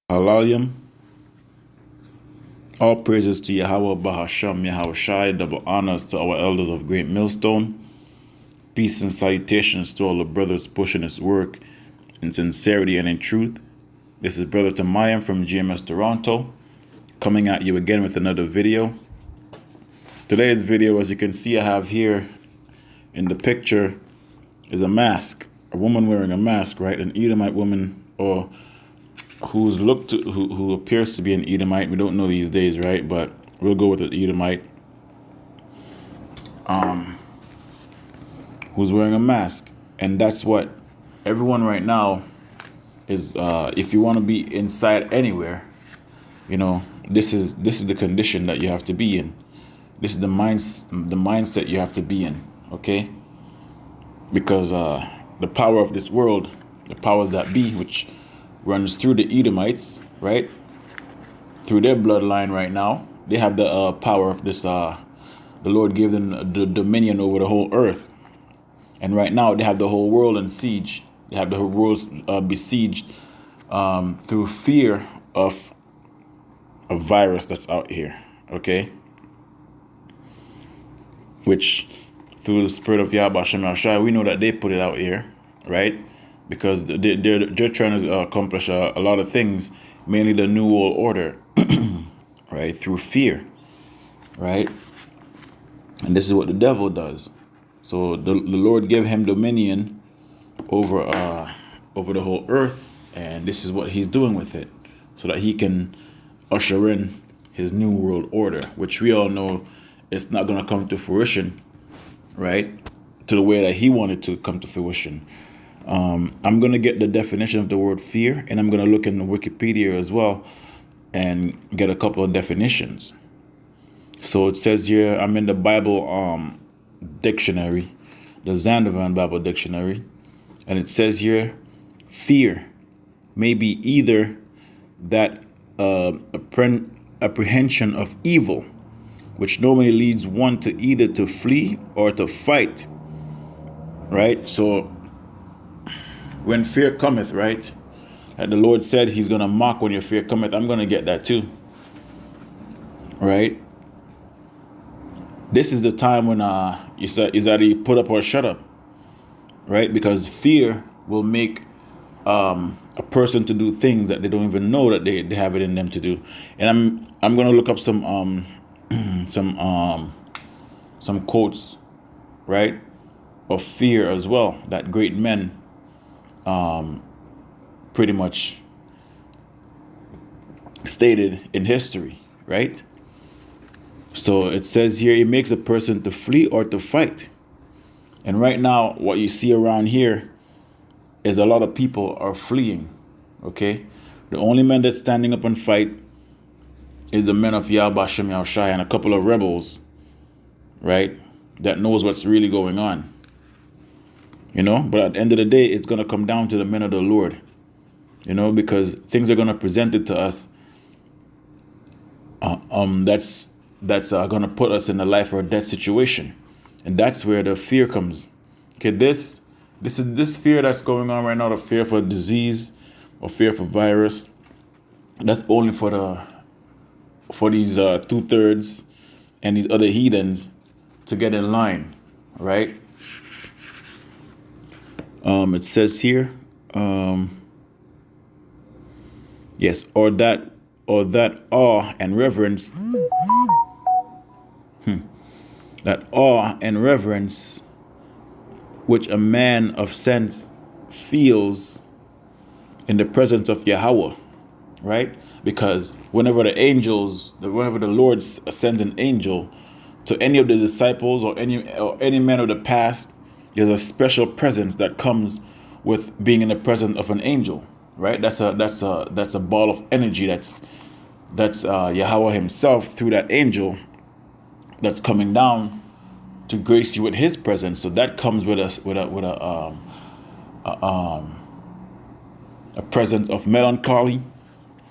Halalim. All praises to Yahweh Bahasham Yahweh Shai. Double honors to our elders of Great Millstone. Peace and salutations to all the brothers pushing this work in sincerity and in truth. This is Brother Tamayam from GMS Toronto, coming at you again with another video. Today's video, as you can see, I have here in the picture is a mask. A woman wearing a mask, right? An Edomite woman, or who appears to be an Edomite. We don't know these days, right? But we'll go with the Edomite. Who's wearing a mask, and that's what everyone right now is. If you want to be inside anywhere, this is the condition that you have to be in. This is the mindset you have to be in. Okay, because the power of this world, the powers that be, which runs through the Edomites, right? Through their bloodline right now, they have the power of this. The Lord gave them the dominion over the whole earth, and right now they have the whole world in siege. They have the whole world besieged through fear of a virus that's out here. Okay, which through the spirit of Yahweh Shem Shai, we know that they put it out here, right? Because they're trying to accomplish a lot of things, mainly the New World Order, right? Through fear, right? And this is what the devil does. So the Lord gave him dominion over the whole earth, and this is what he's doing with it, so that he can usher in his New World Order, which we all know it's not going to come to fruition, right? To the way that he wanted to come to fruition. I'm going to get the definition of the word fear, and I'm going to look in the Wikipedia as well and get a couple of definitions. So it says here, I'm in the Bible dictionary, the Zandervan Bible dictionary, and it says here, fear may be either that apprehension of evil, which normally leads one to either to flee or to fight, right? So when fear cometh, right? And the Lord said he's going to mock when your fear cometh. I'm going to get that too. Right? This is the time when is that you put up or shut up. Right? Because fear will make a person to do things that they don't even know that they have it in them to do. And I'm going to look up some quotes, right? Of fear as well, that great men pretty much stated in history, right? So it says here, it makes a person to flee or to fight. And right now, what you see around here is a lot of people are fleeing, okay? The only men that's standing up and fight is the men of Yahweh Shem Yahushai and a couple of rebels, right? That knows what's really going on. But at the end of the day, it's going to come down to the men of the Lord, because things are going to present it to us. That's going to put us in a life or death situation. And that's where the fear comes. Okay, this fear that's going on right now, the fear for disease or fear for virus, that's only for these 2/3 and these other heathens to get in line, right? It says here, yes, or that awe and reverence, that awe and reverence which a man of sense feels in the presence of Yahweh, right? Because whenever the Lord sends an angel to any of the disciples or any man of the past, there's a special presence that comes with being in the presence of an angel, right? That's a ball of energy. That's Yahweh himself through that angel that's coming down to grace you with his presence. So that comes with a presence of melancholy,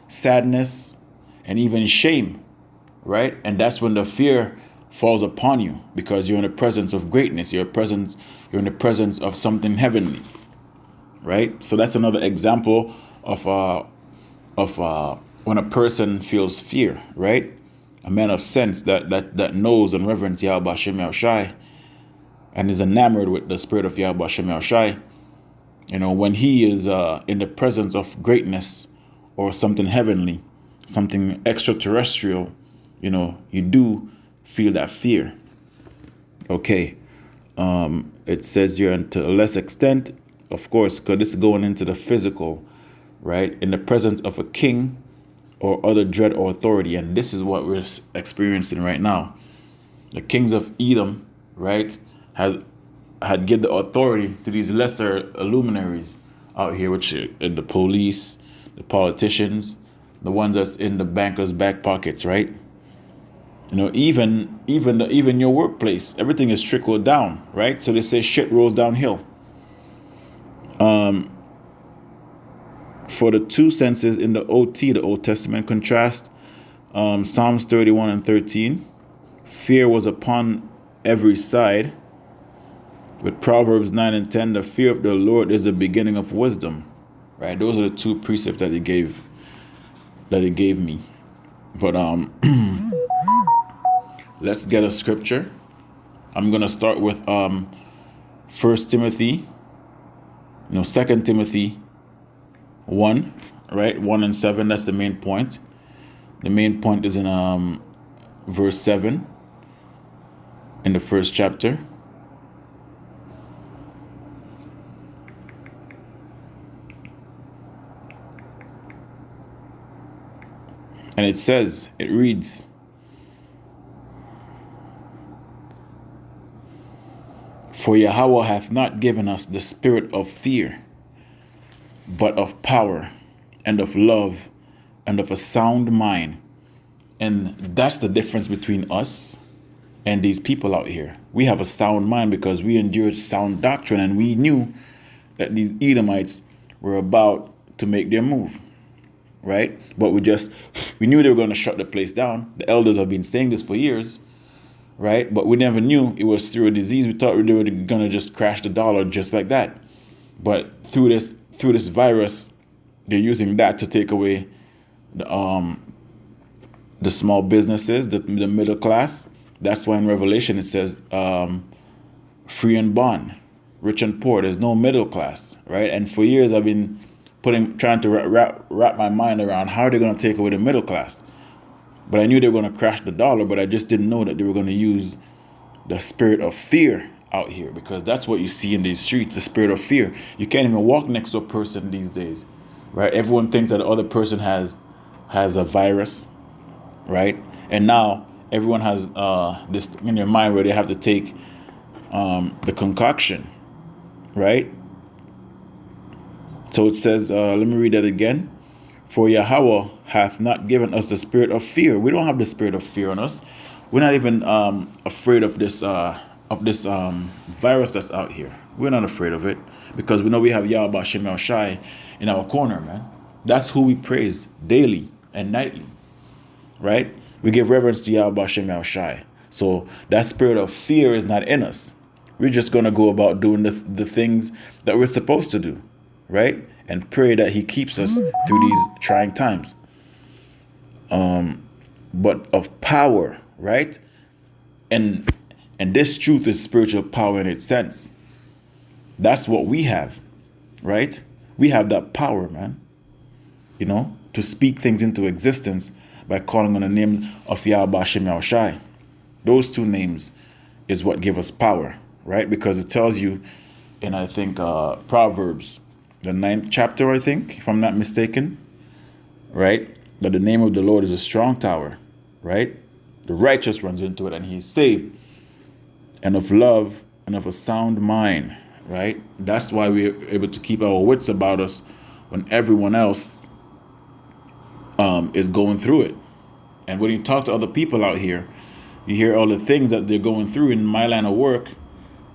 sadness, and even shame, right? And that's when the fear falls upon you, because you're in the presence of greatness. You're in the presence of something heavenly, right? So that's another example of of when a person feels fear, right? A man of sense that knows and reverence Yahweh Hashem Yahushai and is enamored with the spirit of Yahweh Hashem Yahushai. When he is in the presence of greatness or something heavenly, something extraterrestrial, you do feel that fear. Okay. It says here, and to a less extent, of course, because this is going into the physical, right? In the presence of a king or other dread or authority. And this is what we're experiencing right now. The kings of Edom, right, had given the authority to these lesser luminaries out here, which are the police, the politicians, the ones that's in the bankers' back pockets, right? Even your workplace, everything is trickled down, right? So they say shit rolls downhill. For the two senses in the OT, the Old Testament, contrast Psalms 31 and 13. Fear was upon every side. With Proverbs 9 and 10, the fear of the Lord is the beginning of wisdom. Right? Those are the two precepts that he gave me. But let's get a scripture. I'm gonna start with 1 Timothy, 2 Timothy 1, right? 1 and 7, that's the main point. The main point is in verse 7 in the first chapter. And it reads, "For Yahweh hath not given us the spirit of fear, but of power and of love and of a sound mind." And that's the difference between us and these people out here. We have a sound mind because we endured sound doctrine, and we knew that these Edomites were about to make their move. Right? But we knew they were going to shut the place down. The elders have been saying this for years, right? But we never knew it was through a disease. We thought they were going to just crash the dollar just like that. But through this virus, they're using that to take away the small businesses, the middle class. That's why in Revelation it says free and bond, rich and poor. There's no middle class, right? And for years I've been trying to wrap my mind around how they're going to take away the middle class. But I knew they were going to crash the dollar, but I just didn't know that they were going to use the spirit of fear out here, because that's what you see in these streets, the spirit of fear. You can't even walk next to a person these days, right? Everyone thinks that the other person has a virus, right? And now everyone has this in their mind where they have to take the concoction, right? So it says, let me read that again. "For Yahweh hath not given us the spirit of fear." We don't have the spirit of fear on us. We're not even afraid of this virus that's out here. We're not afraid of it because we know we have Yahweh Hashem Yahushai in our corner, man. That's who we praise daily and nightly, right? We give reverence to Yahweh Hashem Yahushai. So that spirit of fear is not in us. We're just going to go about doing the things that we're supposed to do, right? And pray that he keeps us through these trying times. But of power, right? And this truth is spiritual power in its sense. That's what we have, right? We have that power, man. To speak things into existence by calling on the name of Yahweh Hashem Yahushai. Those two names is what give us power, right? Because it tells you in, I think, Proverbs, the 9th chapter, I think, if I'm not mistaken, right? That the name of the Lord is a strong tower, right? The righteous runs into it and he is saved. And of love and of a sound mind, right? That's why we're able to keep our wits about us when everyone else is going through it. And when you talk to other people out here, you hear all the things that they're going through. In my line of work,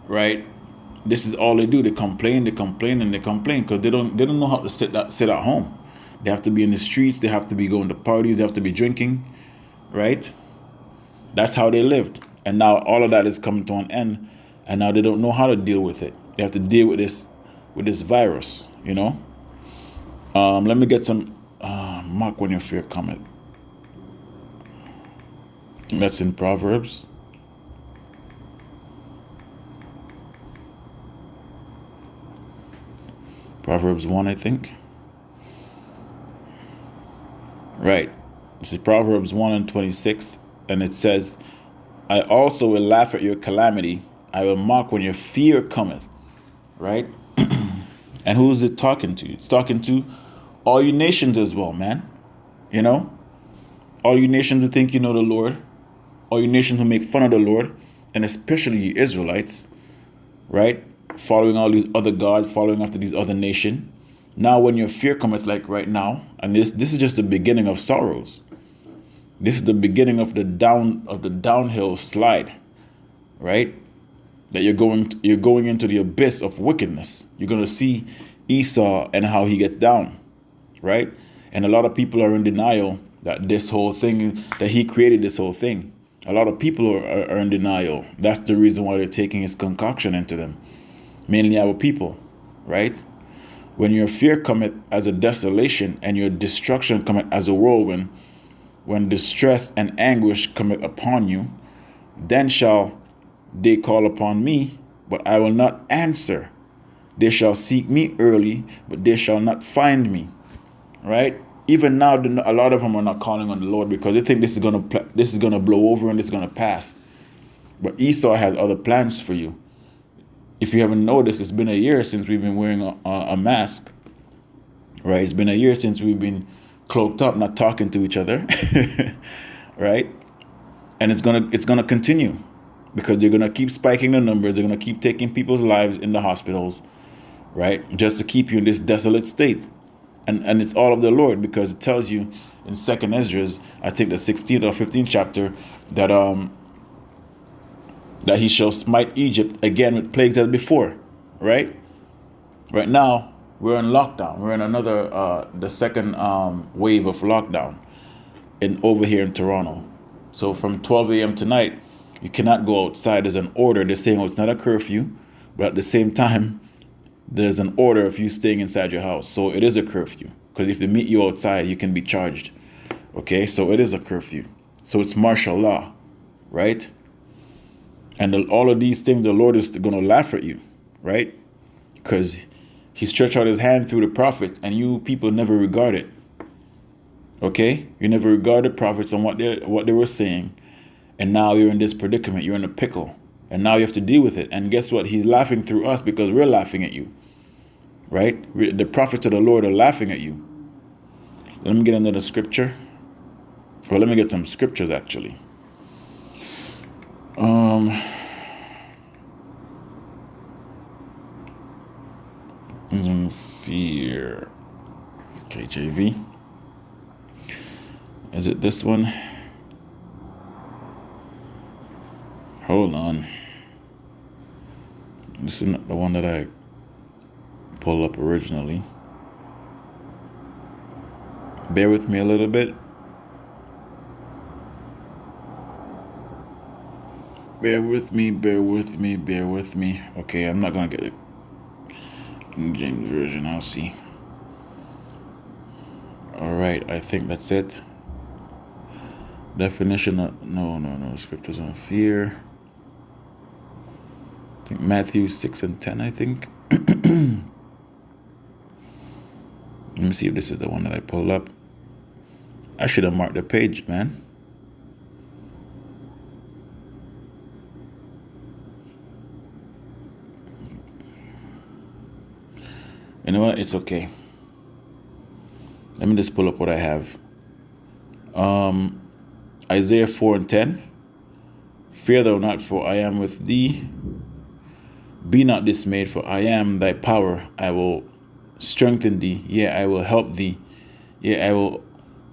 right? This is all they do. They complain because they don't know how to sit at home. They have to be in the streets. They have to be going to parties. They have to be drinking, right? That's how they lived. And now all of that is coming to an end. And now they don't know how to deal with it. They have to deal with this virus, Let me get some Mock when your fear cometh. That's in Proverbs. Proverbs 1, I think. Right. This is Proverbs 1 and 26. And it says, I also will laugh at your calamity. I will mock when your fear cometh. Right? And who is it talking to? It's talking to all you nations as well, man. You know? All you nations who think you know the Lord. All you nations who make fun of the Lord. And especially you Israelites. Right? Following all these other gods, following after these other nations. Now when your fear cometh, like right now, and this is just the beginning of sorrows. This is the beginning of the downhill slide, right? That you're going into the abyss of wickedness. You're gonna see Esau and how he gets down, right? And a lot of people are in denial that this whole thing, that he created this whole thing. A lot of people are in denial. That's the reason why they're taking his concoction into them. Mainly our people, right? When your fear cometh as a desolation, and your destruction cometh as a whirlwind, when distress and anguish cometh upon you, then shall they call upon me, but I will not answer. They shall seek me early, but they shall not find me. Right? Even now, a lot of them are not calling on the Lord because they think this is gonna blow over and this is gonna pass. But Esau has other plans for you. If you haven't noticed, it's been a year since we've been wearing a mask, right? It's been a year since we've been cloaked up, not talking to each other, right? And it's gonna continue because they're gonna keep spiking the numbers. They're gonna keep taking people's lives in the hospitals, right? Just to keep you in this desolate state. And it's all of the Lord, because it tells you in 2nd Ezra, I think the 16th or 15th chapter, that he shall smite Egypt again with plagues as before, right? Right now, we're in lockdown. We're in another, the second wave of lockdown over here in Toronto. So from 12 a.m. tonight, you cannot go outside. There's an order. They're saying, it's not a curfew, but at the same time, there's an order of you staying inside your house. So it is a curfew, because if they meet you outside, you can be charged. Okay, so it is a curfew. So it's martial law, right? And all of these things, the Lord is going to laugh at you, right? Because he stretched out his hand through the prophets, and you people never regard it. Okay? You never regarded prophets on what they were saying. And now you're in this predicament. You're in a pickle. And now you have to deal with it. And guess what? He's laughing through us because we're laughing at you. Right? The prophets of the Lord are laughing at you. Let me get another scripture. Well, let me get some scriptures, actually. Fear. KJV. Is it this one? Hold on. This is not the one that I pulled up originally. Bear with me a little bit. Bear with me. Okay, I'm not going to get it. King James Version, I'll see. All right, I think that's it. Definition of, no, scriptures on fear. I think Matthew 6 and 10, I think. Let me see if this is the one that I pulled up. I should have marked the page, man. You know what? It's okay. Let me just pull up what I have. Isaiah 4 and 10. Fear thou not, for I am with thee. Be not dismayed, for I am thy power. I will strengthen thee. Yea, I will help thee. Yea, I will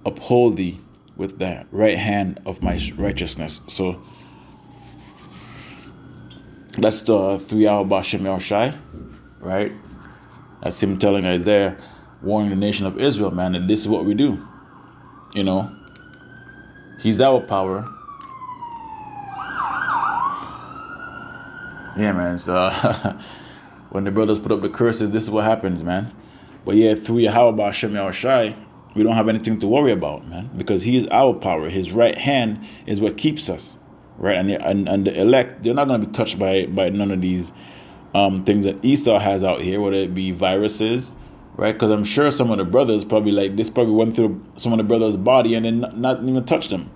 uphold thee with the right hand of my righteousness. So that's the 3 hour Bashem Yahushai, right? That's him telling Isaiah, warning the nation of Israel, man, that this is what we do. You know, he's our power. Yeah, man. So when the brothers put up the curses, this is what happens, man. But yeah, through Yahweh Bashem Yahushai, we don't have anything to worry about, man, because he is our power. His right hand is what keeps us, right? And the elect, they're not going to be touched by none of these things that Esau has out here, whether it be viruses, right? Because I'm sure some of the brothers probably like this probably went through some of the brothers' body and then not even touched them,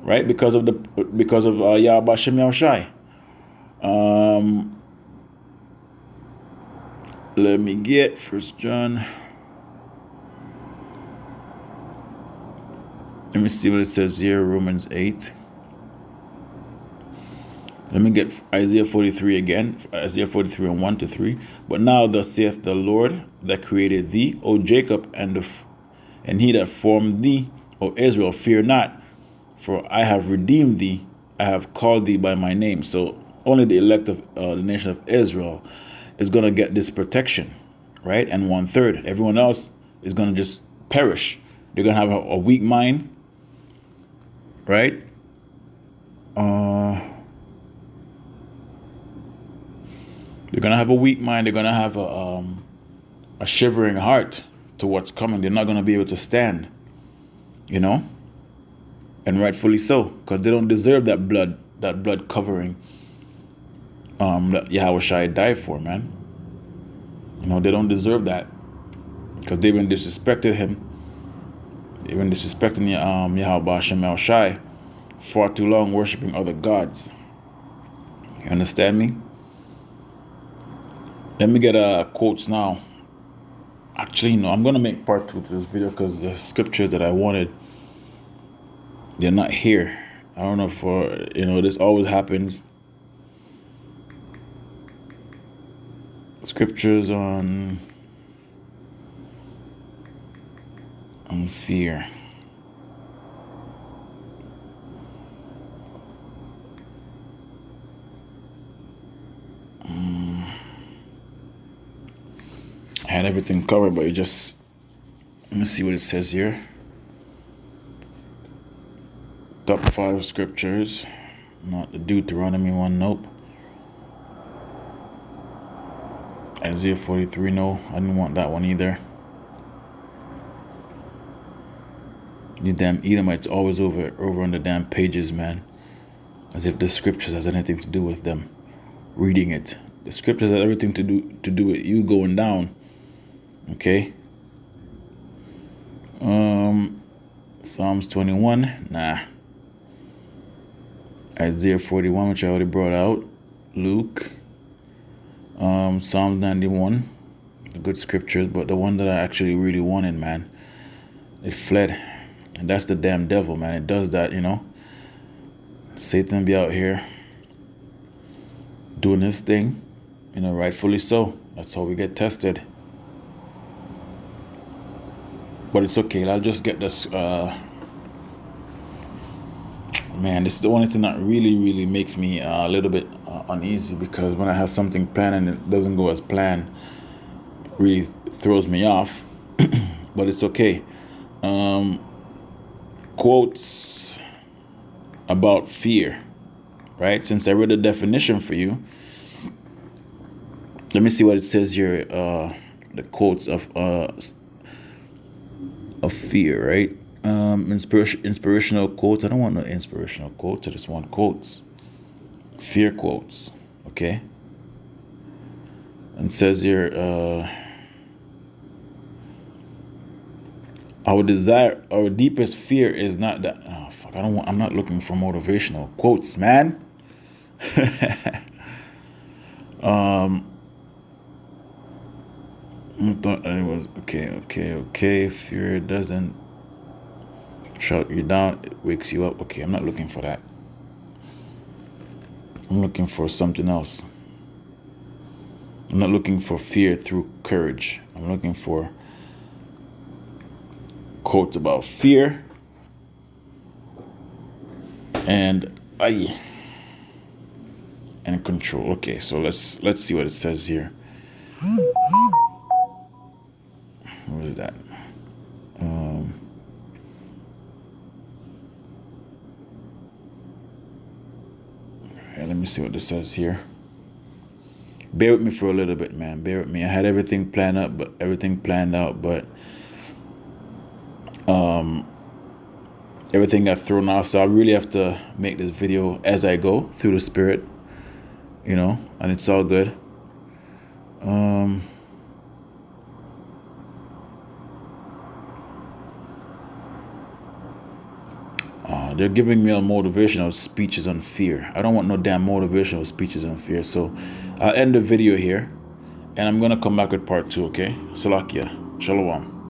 right? Because of Yahweh Bashem Yahushai. Let me get 1 John. Let me see what it says here, Romans 8. Let me get Isaiah 43 again, Isaiah 43 and 1 to 3. But now thus saith the Lord that created thee, O Jacob, and he that formed thee, O Israel, fear not, for I have redeemed thee, I have called thee by my name. So only the elect of the nation of Israel is going to get this protection, right? And 1/3. Everyone else is going to just perish. They're going to have a weak mind, right? They're going to have a weak mind. They're going to have a shivering heart to what's coming. They're not going to be able to stand, and rightfully so, because they don't deserve that blood covering that Yahweh Shai died for, man. They don't deserve that because they've been disrespecting him. They've been disrespecting Yahweh Bashem El Shai far too long, worshiping other gods. You understand me? Let me get quotes now. Actually, no, I'm going to make part 2 to this video because the scriptures that I wanted, they're not here. I don't know if, this always happens. Scriptures on fear. I had everything covered, but let me see what it says here. Top 5 scriptures. Not the Deuteronomy one, nope. Isaiah 43, no, I didn't want that one either. These damn Edomites always over on the damn pages, man. As if the scriptures has anything to do with them reading it. The scriptures have everything to do with you going down. Okay. Psalms 21, nah. Isaiah 41, which I already brought out. Luke. Psalm 91, the good scriptures, but the one that I actually really wanted, man, it fled. And that's the damn devil, man. It does that, Satan be out here doing his thing, rightfully so. That's how we get tested. But it's okay. I'll just get this. Man, this is the only thing that really makes me a little bit uneasy, because when I have something planned and it doesn't go as planned, it really throws me off. But it's okay. Quotes about fear, right? Since I read the definition for you, let me see what it says here. The quotes of fear, right? Inspirational quotes. I don't want no inspirational quotes. I just want quotes. Fear quotes. Okay. And it says here, our deepest fear is not that. Oh fuck! I'm not looking for motivational quotes, man. I thought it was okay. Fear doesn't shut you down, it wakes you up. Okay, I'm not looking for that. I'm looking for something else. I'm not looking for fear through courage. I'm looking for quotes about fear and control. Okay, so let's see what it says here. What is that? Let me see what this says here. Bear with me for a little bit, man. Bear with me. I had everything planned out, but Everything got thrown off, so I really have to make this video as I go through the spirit, and it's all good. They're giving me a motivational speeches on fear. I don't want no damn motivational speeches on fear. So I'll end the video here, and I'm gonna come back with part 2. Okay, Salakia, Shalom.